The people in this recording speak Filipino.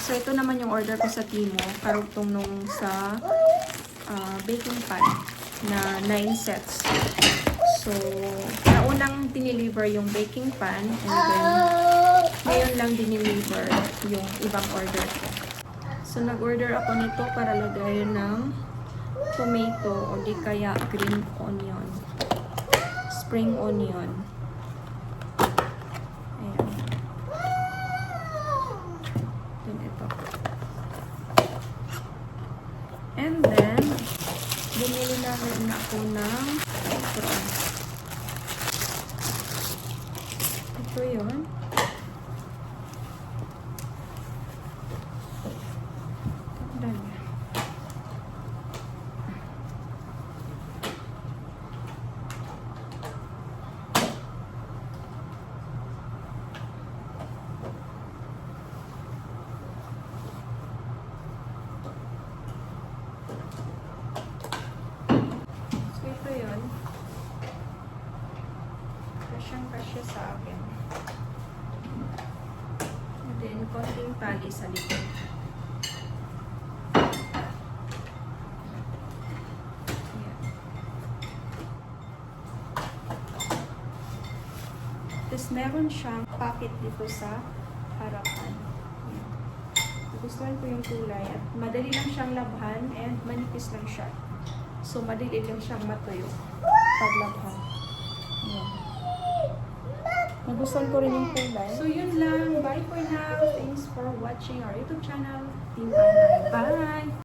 So, ito naman yung order ko sa Timo. Karugtong nung sa baking pan na 9 sets. So, naunang dineliver yung baking pan and then ngayon lang dineliver yung ibang order ko. So, nag-order ako nito para lagayan ng tomato o di kaya green onion. Spring onion. Ayan. Then ito. And then, bumili na rin ako ng prawns. Ito yun. Tanda niya. So, ito yun. Kasyang-kasya sa akin. And then, konting tali sa likod. Ayan. Tapos, meron siyang pocket dito sa harapan. Ayan. Gustuhan ko yung kulay at madali lang siyang labhan and manipis lang siya. So, madali lang siyang matuyo pag labhan. Ayan. Nagustuhan ko rin yung kulay. So, yun lang. Bye for now. Thanks for watching our YouTube channel. Team Anay. Bye!